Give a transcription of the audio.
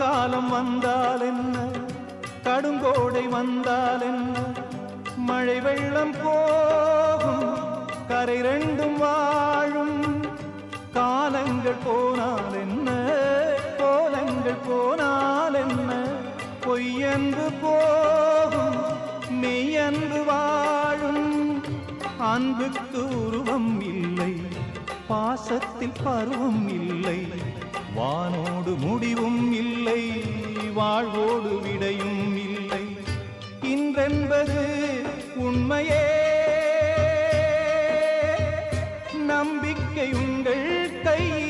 காலம் வந்தால் என்ன, கடுங்கோடை வந்தால் என்ன, மழை வெள்ளம் போகும் கரை ரெண்டும் வாழும். காலங்கள் போனால் என்ன, கோலங்கள் போனால் என்ன, பொய்யன்று போகும் மெய்யன்று வாழும். அன்புக்கு உருவம் இல்லை, பாசத்தில் பருவம் இல்லை, வானோடு முடிவும் இல்லை, வாழ்வோடு விடையும் இல்லை. இன்றென்பது உண்மையே, நம்பிக்கை உங்கள் கையில்.